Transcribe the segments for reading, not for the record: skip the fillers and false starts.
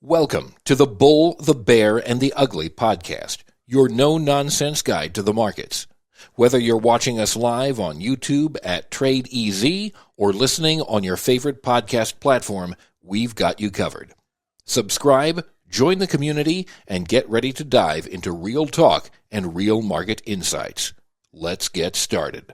Welcome to the Bull, the Bear, and the Ugly podcast, your no-nonsense guide to the markets. Whether you're watching us live on YouTube at TradeEZ or listening on your favorite podcast platform, we've got you covered. Subscribe, join the community, and get ready to dive into real talk and real market insights. Let's get started.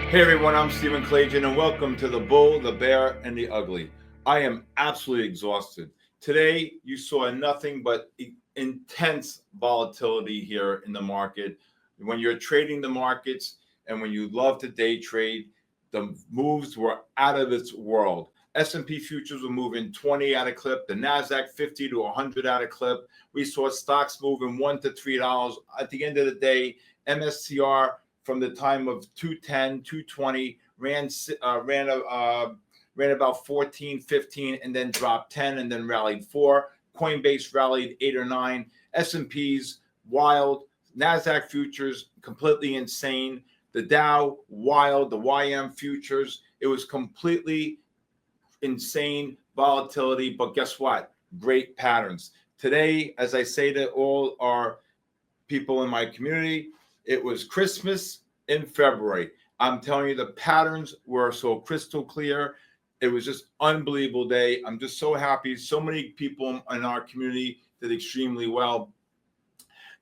Hey everyone, I'm Stephen Klajan and welcome to the Bull, the Bear, and the Ugly. I am absolutely exhausted. Today, you saw nothing but intense volatility here in the market. When you're trading the markets and when you love to day trade, the moves were out of its world. S&P futures were moving 20 at a clip, the NASDAQ 50 to 100 at a clip. We saw stocks moving $1 to $3. At the end of the day, MSTR from the time of 210, 220, ran about 14, 15, and then dropped 10, and then rallied 4. Coinbase rallied 8 or 9. S&P's wild. NASDAQ futures completely insane. The Dow wild. The YM futures. It was completely insane volatility. But guess what? Great patterns. Today, as I say to all our people in my community, it was Christmas in February. I'm telling you, the patterns were so crystal clear. It was just unbelievable day. I'm just so happy. So many people in our community did extremely well.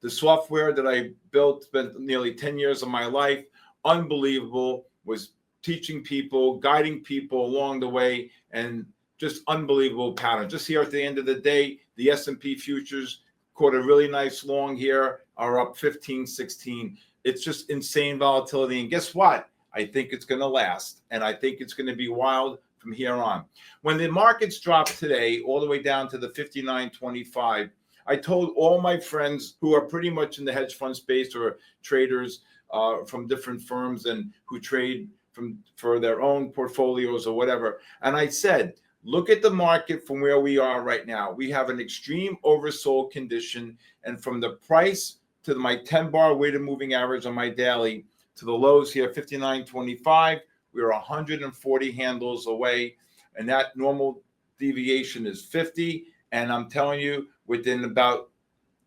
The software that I built, spent nearly 10 years of my life, unbelievable, was teaching people, guiding people along the way, and just unbelievable pattern. Just here at the end of the day, the S&P futures caught a really nice long here, are up 15, 16. It's just insane volatility. And guess what? I think it's going to last. And I think it's going to be wild from here on. When the markets dropped today, all the way down to the 59.25, I told all my friends who are pretty much in the hedge fund space or traders from different firms and who trade for their own portfolios or whatever. And I said, look at the market from where we are right now. We have an extreme oversold condition. And from the price to my 10-bar weighted moving average on my daily to the lows here, 59.25, we're 140 handles away. And that normal deviation is 50. And I'm telling you, within about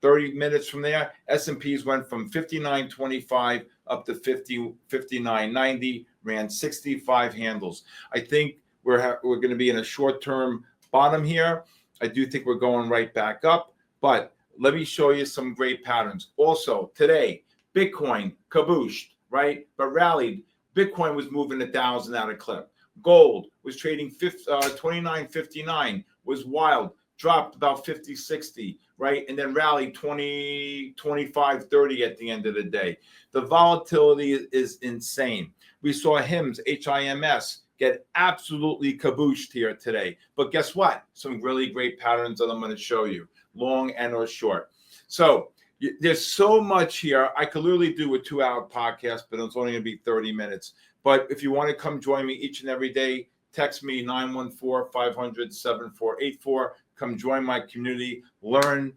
30 minutes from there, S&Ps went from 59.25 up to 59.90, ran 65 handles. I think we're going to be in a short-term bottom here. I do think we're going right back up, but let me show you some great patterns. Also, today, Bitcoin kabooshed, right? But rallied. Bitcoin was moving 1,000 at a clip. Gold was trading 29.59, was wild, dropped about 50, 60, right? And then rallied 20, 25, 30 at the end of the day. The volatility is insane. We saw HIMS, HIMS, get absolutely kabooshed here today. But guess what? Some really great patterns that I'm going to show you, long and or short. So there's so much here. I could literally do a 2-hour podcast, but it's only going to be 30 minutes. But if you want to come join me each and every day, text me 914-500-7484. Come join my community. Learn,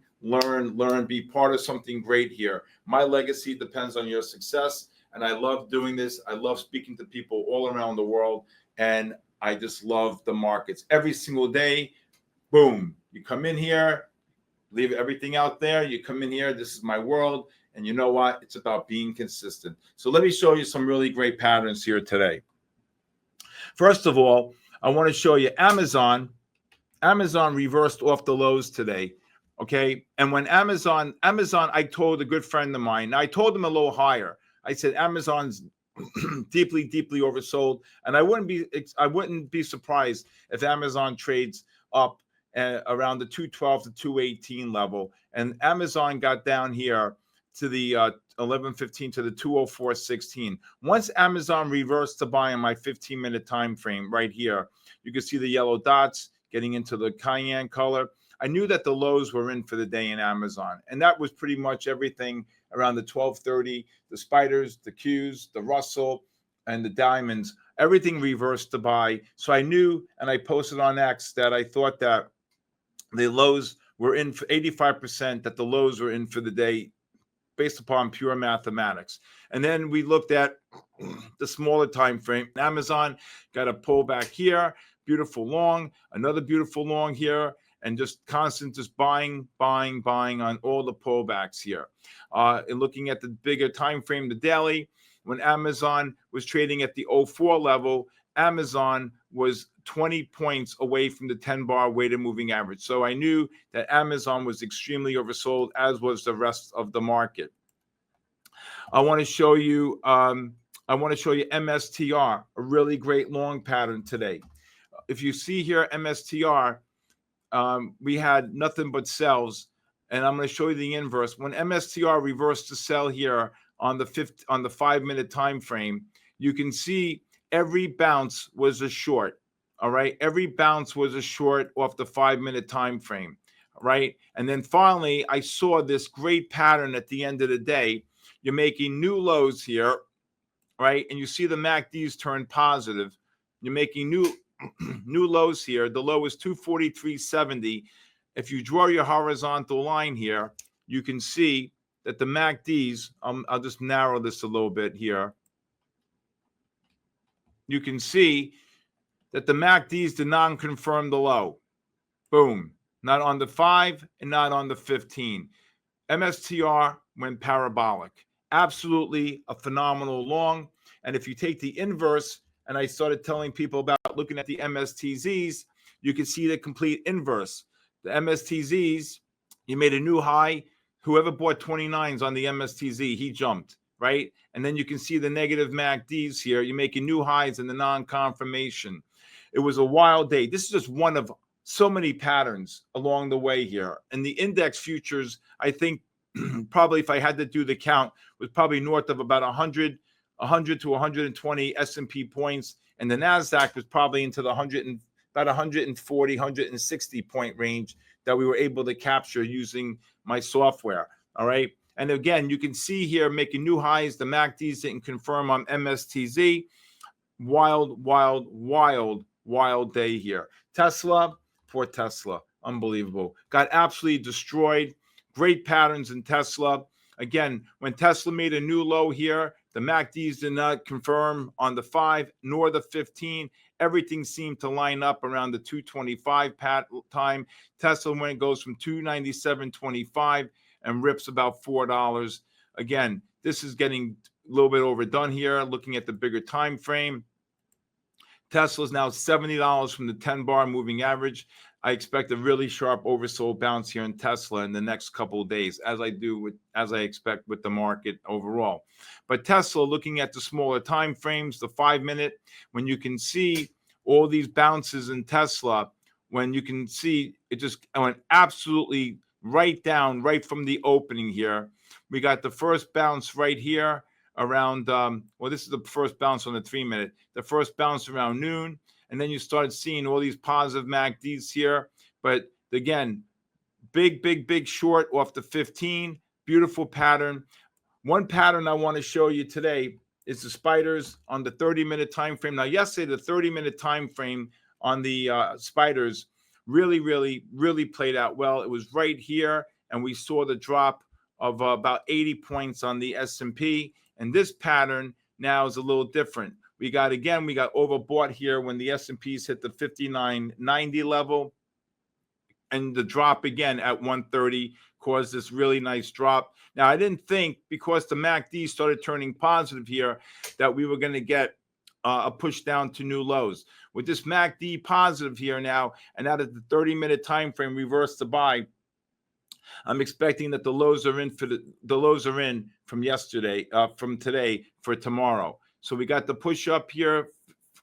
be part of something great here. My legacy depends on your success. And I love doing this. I love speaking to people all around the world. And I just love the markets. Every single day, boom, you come in here, leave everything out there. You come in here, this is my world. And you know what? It's about being consistent. So let me show you some really great patterns here today. First of all, I want to show you Amazon. Amazon reversed off the lows today. Okay. And when Amazon, I told a good friend of mine, I told him a little higher. I said, Amazon's deeply oversold, and I wouldn't be surprised if Amazon trades up around the 212 to 218 level, and Amazon got down here to the 1115 to the 204.16. Once Amazon reversed to buy in my 15-minute time frame right here, you can see the yellow dots getting into the cayenne color. I knew that the lows were in for the day in Amazon, and that was pretty much everything around the 1230, the spiders, the Qs, the Russell, and the diamonds, everything reversed to buy. So I knew, and I posted on X, that I thought that the lows were in for 85%, that the lows were in for the day based upon pure mathematics. And then we looked at the smaller time frame. Amazon got a pullback here, beautiful long, another beautiful long here, and just constant just buying on all the pullbacks here. And looking at the bigger time frame, the daily, when Amazon was trading at the 04 level, Amazon was 20 points away from the 10-bar weighted moving average. So I knew that Amazon was extremely oversold, as was the rest of the market. I want to show you MSTR, a really great long pattern today. If you see here MSTR, we had nothing but sells, and I'm going to show you the inverse. When MSTR reversed to sell here on the 5-minute time frame, you can see every bounce was a short. All right, every bounce was a short off the 5-minute time frame. Right, and then finally I saw this great pattern at the end of the day. You're making new lows here, right? And you see the MACDs turn positive. You're making new lows here. The low is 243.70. If you draw your horizontal line here, you can see that the MACDs, I'll just narrow this a little bit here. You can see that the MACDs did not confirm the low. Boom. Not on the 5 and not on the 15. MSTR went parabolic. Absolutely a phenomenal long. And if you take the inverse, and I started telling people about looking at the MSTZs, you can see the complete inverse. The MSTZs, you made a new high. Whoever bought 29s on the MSTZ, he jumped, right? And then you can see the negative MACDs here. You're making new highs in the non-confirmation. It was a wild day. This is just one of so many patterns along the way here. And the index futures, I think, probably if I had to do the count, was probably north of about 100 to 120 S&P points. And the NASDAQ was probably into the about 140, 160 point range that we were able to capture using my software. All right. And again, you can see here making new highs. The MACDs didn't confirm on MSTZ. Wild day here. Tesla, poor Tesla. Unbelievable. Got absolutely destroyed. Great patterns in Tesla. Again, when Tesla made a new low here, the MACDs did not confirm on the 5 nor the 15. Everything seemed to line up around the 225 time. Tesla, when it goes from 297.25 and rips about $4. Again, this is getting a little bit overdone here. Looking at the bigger time frame, Tesla's now $70 from the 10-bar moving average. I expect a really sharp oversold bounce here in Tesla in the next couple of days, as I expect with the market overall. But Tesla, looking at the smaller time frames, the 5-minute, when you can see all these bounces in Tesla, when you can see it just went absolutely right down, right from the opening here. We got the first bounce right here around, this is the first bounce on the 3-minute, the first bounce around noon. And then you started seeing all these positive MACDs here. But again, big short off the 15. Beautiful pattern. One pattern I want to show you today is the spiders on the 30-minute time frame. Now, yesterday, the 30-minute time frame on the spiders really played out well. It was right here, and we saw the drop of about 80 points on the S&P. And this pattern now is a little different. We got overbought here when the S&Ps hit the 59.90 level, and the drop again at 130 caused this really nice drop. Now, I didn't think, because the MACD started turning positive here, that we were going to get a push down to new lows. With this MACD positive here now, and out of the 30-minute time frame reversed to buy, I'm expecting that the lows are in from yesterday, from today for tomorrow. So we got the push up here,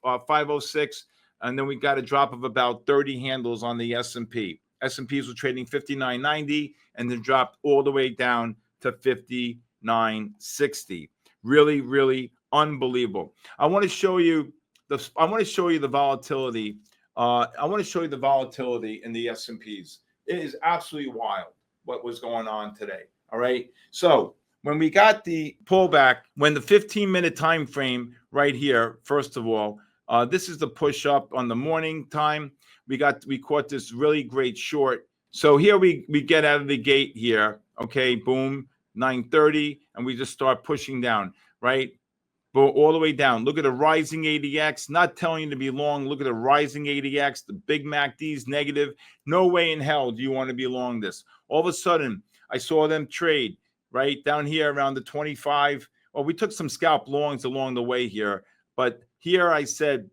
506, and then we got a drop of about 30 handles on the S&P. S&Ps were trading 59.90 and then dropped all the way down to 59.60. Really unbelievable. I want to show you the volatility. I want to show you the volatility in the S&Ps. It is absolutely wild what was going on today. All right. So when we got the pullback, when the 15-minute time frame right here, first of all, this is the push up on the morning time. We caught this really great short. So here we get out of the gate here. Okay, boom. 930, and we just start pushing down, right? Go all the way down. Look at the rising ADX. Not telling you to be long. Look at the rising ADX. The big MACD's negative. No way in hell do you want to be long this. All of a sudden, I saw them trade right down here around the 25. Well, we took some scalp longs along the way here, but here I said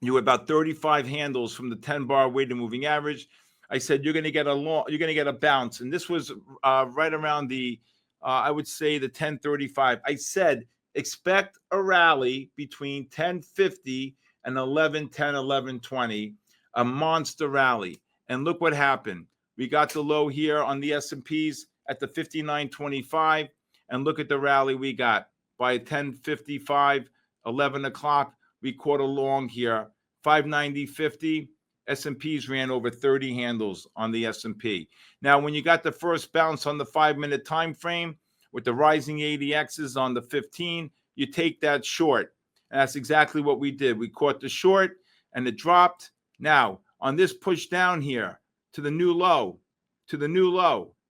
you were about 35 handles from the 10-bar weighted moving average. I said you're going to get a bounce, and this was right around the I would say the 1035. I said expect a rally between 1050 and 1110, 1120, a monster rally. And look what happened. We got the low here on the S&Ps at the 59.25, and look at the rally we got by 10:55, 11 o'clock. We caught a long here, 590.50. S&Ps ran over 30 handles on the S&P. Now, when you got the first bounce on the 5-minute time frame with the rising ADXs on the 15, you take that short. And that's exactly what we did. We caught the short and it dropped. Now, on this push down here to the new low,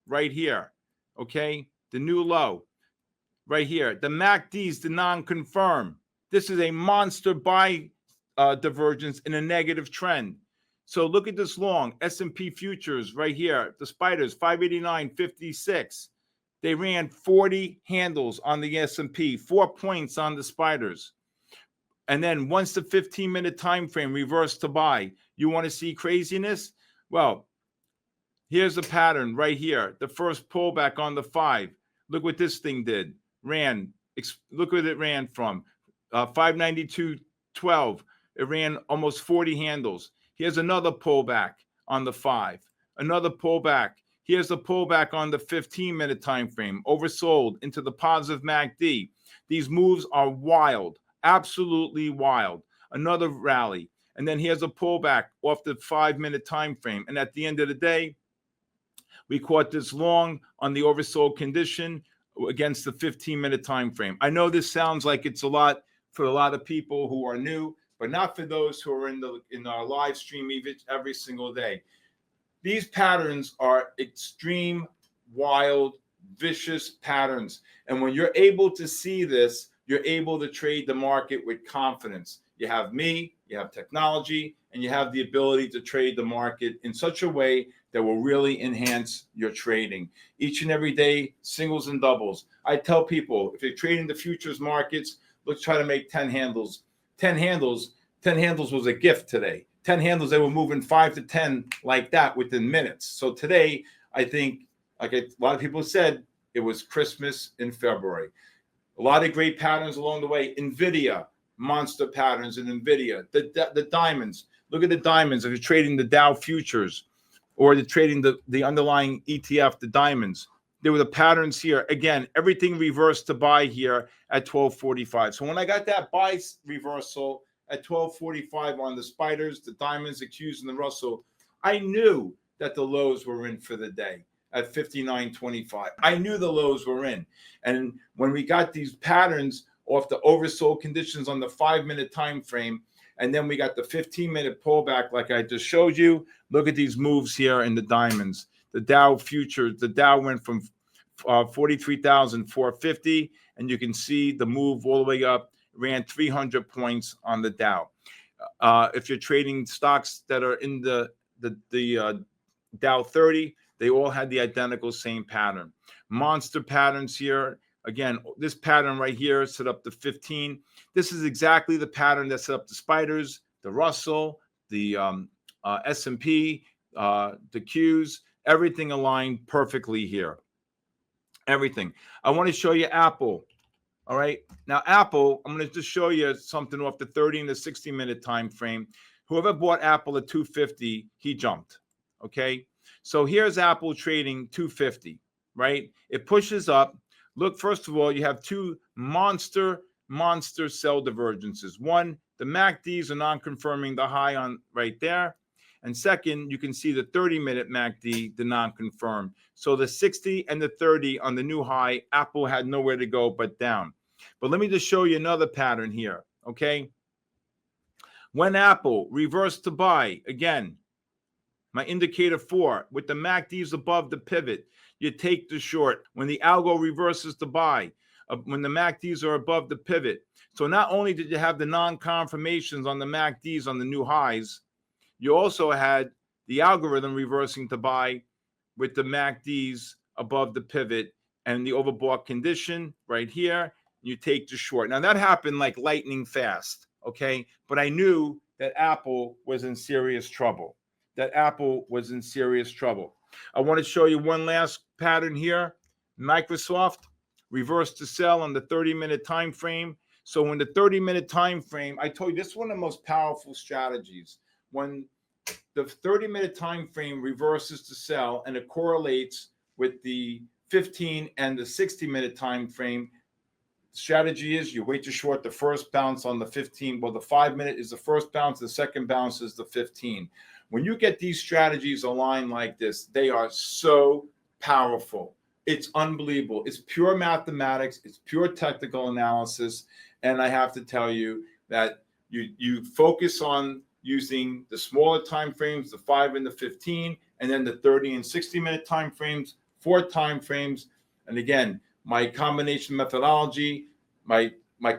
right here, okay? The new low right here. The MACD's the non-confirm. This is a monster buy divergence in a negative trend. So look at this long S&P futures right here. The spiders 589.56. They ran 40 handles on the S&P, 4 points on the spiders. And then once the 15-minute time frame reversed to buy, you want to see craziness? Well, here's the pattern right here. The first pullback on the 5. Look what this thing did. Look what it ran from 592.12. It ran almost 40 handles. Here's another pullback on the 5. Another pullback. Here's a pullback on the 15-minute time frame. Oversold into the positive MACD. These moves are wild. Absolutely wild. Another rally. And then here's a pullback off the 5-minute time frame. And at the end of the day, we caught this long on the oversold condition against the 15-minute time frame. I know this sounds like it's a lot for a lot of people who are new, but not for those who are in our live stream every single day. These patterns are extreme, wild, vicious patterns. And when you're able to see this, you're able to trade the market with confidence. You have me, you have technology, and you have the ability to trade the market in such a way that will really enhance your trading. Each and every day, singles and doubles. I tell people, if you're trading the futures markets, let's try to make 10 handles. 10 handles was a gift today. 10 handles, they were moving 5 to 10 like that within minutes. So today, I think, like a lot of people said, it was Christmas in February. A lot of great patterns along the way. NVIDIA, monster patterns in NVIDIA. The diamonds. Look at the diamonds. If you're trading the Dow futures or you're trading the underlying ETF, the diamonds, there were the patterns here. Again, everything reversed to buy here at 12:45. So when I got that buy reversal at 12:45 on the spiders, the diamonds, the Qs, and the Russell, I knew that the lows were in for the day at 59.25. I knew the lows were in. And when we got these patterns off the oversold conditions on the 5-minute time frame, and then we got the 15-minute pullback like I just showed you, look at these moves here in the diamonds. The Dow futures, the Dow went from 43,450, and you can see the move all the way up, ran 300 points on the Dow. If you're trading stocks that are in the Dow 30, they all had the identical same pattern. Monster patterns here. Again, this pattern right here set up the 15. This is exactly the pattern that set up the spiders, the Russell, the S&P, the Qs. Everything aligned perfectly here. Everything. I want to show you Apple. All right. Now, Apple, I'm going to just show you something off the 30 and the 60-minute time frame. Whoever bought Apple at 250, he jumped. Okay. So here's Apple trading 250, right? It pushes up. Look, first of all, you have two monster sell divergences. One, the MACDs are non-confirming the high on right there. And second, you can see the 30-minute MACD, the non-confirmed. So the 60 and the 30 on the new high, Apple had nowhere to go but down. But let me just show you another pattern here, okay? When Apple reversed to buy, again, My indicator 4, with the MACDs above the pivot, you take the short. When the algo reverses to buy, when the MACDs are above the pivot. So not only did you have the non-confirmations on the MACDs on the new highs, you also had the algorithm reversing to buy with the MACDs above the pivot and the overbought condition right here. You take the short. Now that happened like lightning fast, okay? But I knew that Apple was in serious trouble. I want to show you one last pattern here. Microsoft reversed to sell on the 30-minute time frame. So in the 30-minute time frame, I told you this is one of the most powerful strategies. When the 30-minute time frame reverses to sell and it correlates with the 15 and the 60-minute time frame, strategy is you wait to short the first bounce on the 15. Well, the 5-minute is the first bounce. The second bounce is the 15. When you get these strategies aligned like this, they are so powerful. It's unbelievable. It's pure mathematics. It's pure technical analysis. And I have to tell you that you focus on using the smaller time frames, the 5 and the 15, and then the 30 and 60-minute time frames, 4 time frames. And again, my combination methodology, my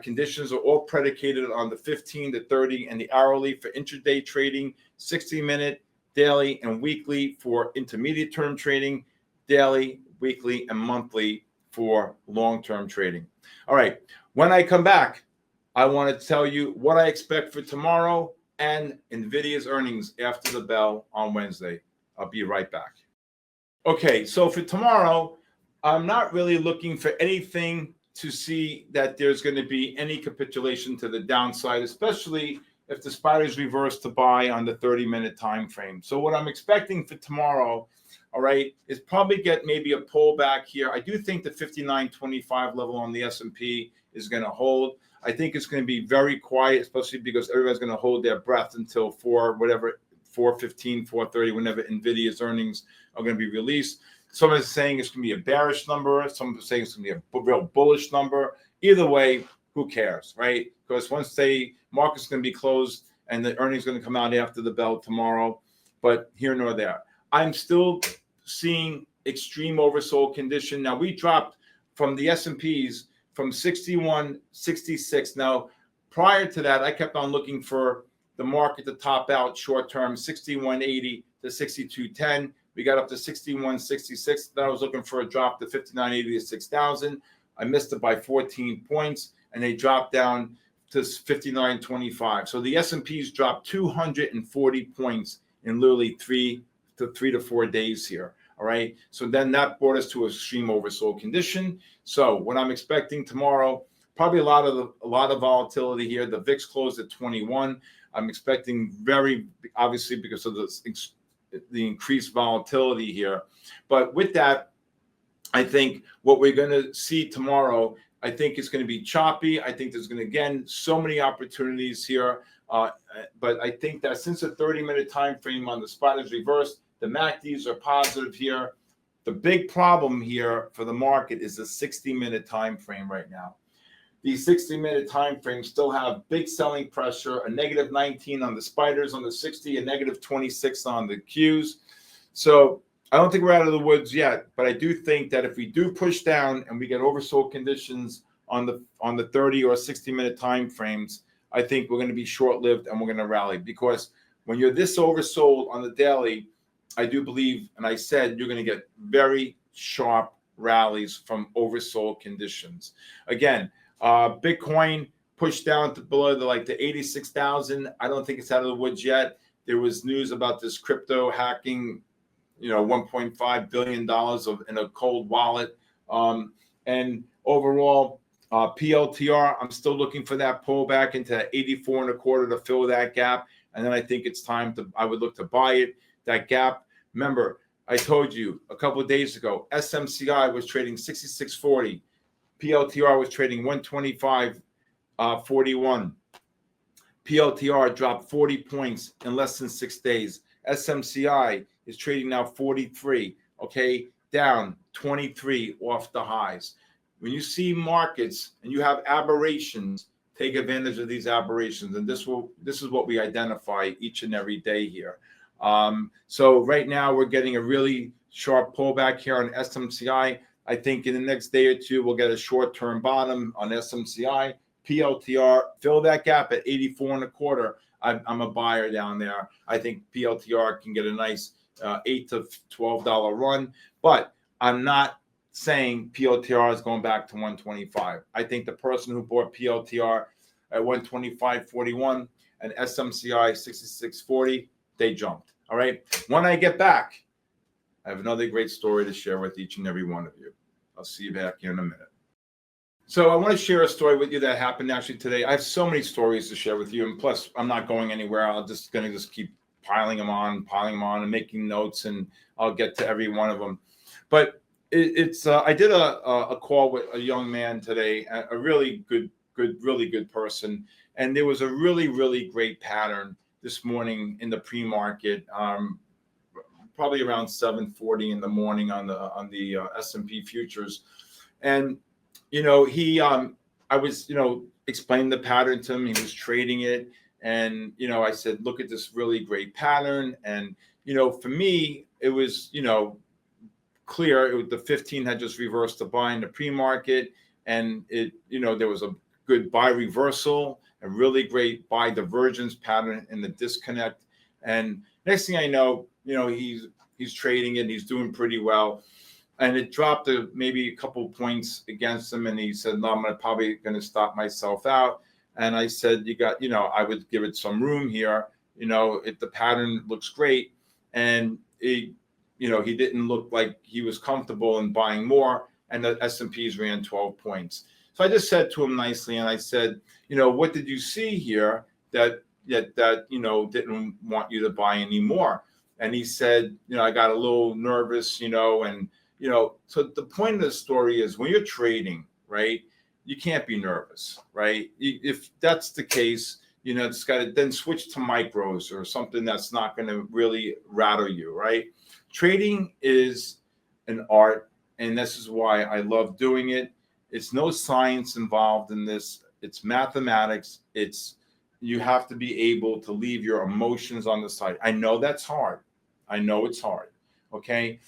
conditions are all predicated on the 15, the 30, and the hourly for intraday trading, 60-minute, daily, and weekly for intermediate term trading, daily, weekly, and monthly for long-term trading. All right, when I come back, I want to tell you what I expect for tomorrow and NVIDIA's earnings after the bell on Wednesday. I'll be right back. Okay, so for tomorrow, I'm not really looking for anything to see that there's going to be any capitulation to the downside, especially if the spiders reverse to buy on the 30-minute time frame. So what I'm expecting for tomorrow, all right, is probably get maybe a pullback here. I do think the 59.25 level on the S&P is going to hold. I think it's going to be very quiet, especially because everybody's going to hold their breath until 4:15, 4:30, whenever NVIDIA's earnings are going to be released. Some are saying it's going to be a bearish number. Some are saying it's going to be a real bullish number. Either way, who cares, right? Because once market's going to be closed and the earnings going to come out after the bell tomorrow. But here nor there. I'm still seeing extreme oversold condition. Now, we dropped from the S&Ps from 61.66. Now, prior to that, I kept on looking for the market to top out short term, 61.80 to 62.10. We got up to 61.66. Then I was looking for a drop to 59.80 to 6,000. I missed it by 14 points, and they dropped down to 59.25. So the S&Ps dropped 240 points in literally 3 to 4 days here. All right. So then that brought us to an extreme oversold condition. So what I'm expecting tomorrow, probably a lot of volatility here. The VIX closed at 21. I'm expecting very obviously because of the increased volatility here. But with that, I think what we're going to see tomorrow, I think it's going to be choppy. I think there's going to, again, so many opportunities here. But I think that since the 30-minute time frame on the spot is reversed, the MACDs are positive here. The big problem here for the market is the 60-minute time frame right now. These 60-minute time frames still have big selling pressure, a negative 19 on the spiders on the 60, a negative 26 on the Qs. So I don't think we're out of the woods yet, but I do think that if we do push down and we get oversold conditions on the 30 or 60-minute time frames, I think we're going to be short-lived and we're going to rally. Because when you're this oversold on the daily, I do believe, and I said, you're going to get very sharp rallies from oversold conditions. Again, Bitcoin pushed down to below the 86,000. I don't think it's out of the woods yet. There was news about this crypto hacking, $1.5 billion in a cold wallet. And overall, PLTR, I'm still looking for that pullback into 84.25 to fill that gap. And then I think it's time I would look to buy it. That gap, remember, I told you a couple of days ago, SMCI was trading 66.40. PLTR was trading 125.41. PLTR dropped 40 points in less than 6 days. SMCI is trading now 43, okay, down 23 off the highs. When you see markets and you have aberrations, take advantage of these aberrations. And this is what we identify each and every day here. So right now we're getting a really sharp pullback here on SMCI. I think in the next day or two, we'll get a short-term bottom on SMCI. PLTR, fill that gap at 84 and a quarter. I'm a buyer down there. I think PLTR can get a nice $8 to $12 run, but I'm not saying PLTR is going back to 125. I think the person who bought PLTR at 125.41 and SMCI 66.40, they jumped. All right. When I get back, I have another great story to share with each and every one of you. I'll see you back here in a minute. So I want to share a story with you that happened actually today. I have so many stories to share with you, and plus I'm not going anywhere. I'm just going to keep piling them on and making notes, and I'll get to every one of them. But I did a call with a young man today, a really good person, and there was a really great pattern this morning in the pre-market, probably around 7:40 in the morning on the S&P futures, and I was explaining the pattern to him. He was trading it, and I said, look at this really great pattern, and for me it was clear. The 15 had just reversed the buy in the pre-market, and there was a good buy reversal, a really great buy divergence pattern in the disconnect, and next thing I know, he's trading it, and he's doing pretty well, and it dropped maybe a couple points against him, and he said, no, I'm probably going to stop myself out. And I said, I would give it some room here. If the pattern looks great, and he didn't look like he was comfortable in buying more, and the S&Ps ran 12 points. So I just said to him nicely, and I said, what did you see here that didn't want you to buy any more? And he said, I got a little nervous, and so the point of the story is, when you're trading, right, you can't be nervous, right? If that's the case, it's got to then switch to micros or something that's not going to really rattle you, right? Trading is an art, and this is why I love doing it. It's no science involved in this. It's mathematics. You have to be able to leave your emotions on the side. I know that's hard. I know it's hard. Okay.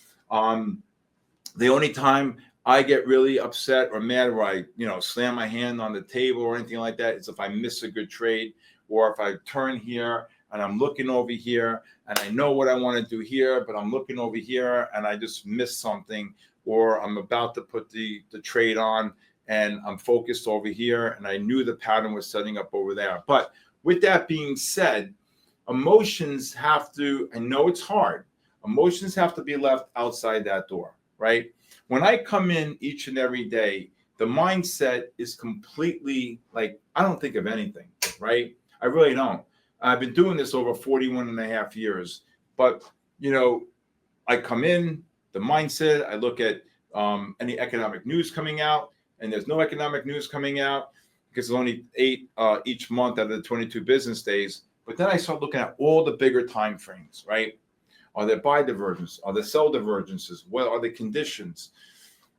The only time I get really upset or mad, or I, slam my hand on the table or anything like that, is if I miss a good trade, or if I turn here and I'm looking over here and I know what I want to do here, but I'm looking over here and I just miss something, or I'm about to put the trade on and I'm focused over here and I knew the pattern was setting up over there. But with that being said, emotions have to, I know it's hard, emotions have to be left outside that door, right? When I come in each and every day, the mindset is completely like, I don't think of anything, right? I really don't. I've been doing this over 41 and a half years, but I come in, the mindset, I look at any economic news coming out, and there's no economic news coming out because there's only 8 each month out of the 22 business days. But then I start looking at all the bigger time frames, right? Are there buy divergences? Are there sell divergences? What are the conditions?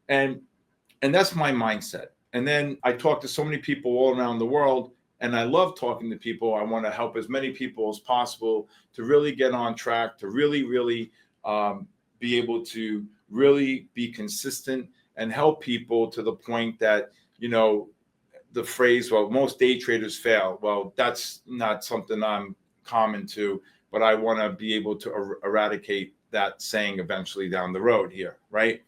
And that's my mindset. And then I talk to so many people all around the world, and I love talking to people. I want to help as many people as possible to really get on track, to really be able to really be consistent and help people to the point that, the phrase, well, most day traders fail. Well, that's not something I'm common to, but I want to be able to eradicate that saying eventually down the road here, right?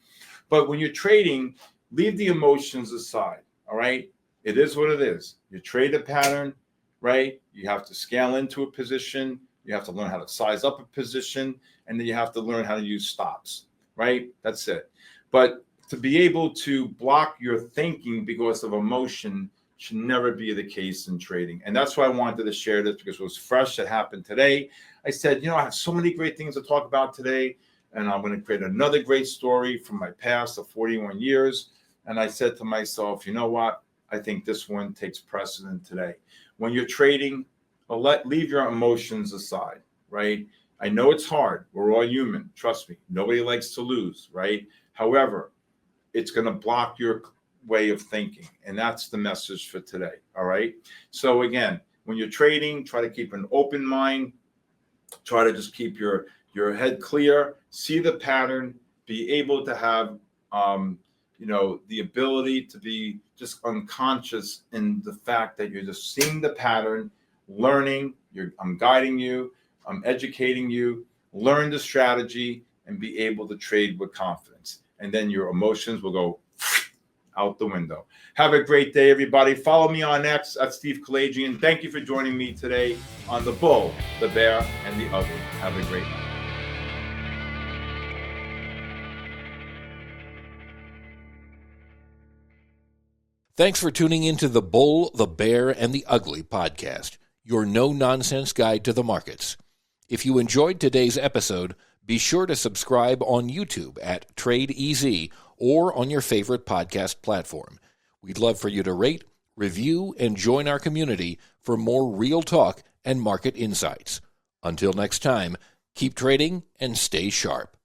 But when you're trading, leave the emotions aside, all right? It is what it is. You trade a pattern, right? You have to scale into a position. You have to learn how to size up a position, and then you have to learn how to use stops, right? That's it. But to be able to block your thinking because of emotion should never be the case in trading. And that's why I wanted to share this, because it was fresh. It happened today. I said, I have so many great things to talk about today, and I'm going to create another great story from my past of 41 years. And I said to myself, you know what? I think this one takes precedent today. When you're trading, leave your emotions aside, right? I know it's hard. We're all human. Trust me. Nobody likes to lose, right? However, it's going to block your way of thinking. And that's the message for today. All right. So again, when you're trading, try to keep an open mind. Try to just keep your head clear, see the pattern, be able to have the ability to be just unconscious in the fact that you're just seeing the pattern, learning. I'm guiding you, I'm educating you. Learn the strategy and be able to trade with confidence. And then your emotions will go out the window. Have a great day, everybody. Follow me on X at Steve Kalajian. Thank you for joining me today on The Bull, the Bear, and the Ugly. Have a great night. Thanks for tuning into The Bull, the Bear, and the Ugly podcast, your no-nonsense guide to the markets. If you enjoyed today's episode, be sure to subscribe on YouTube at Trade Easy or on your favorite podcast platform. We'd love for you to rate, review, and join our community for more real talk and market insights. Until next time, keep trading and stay sharp.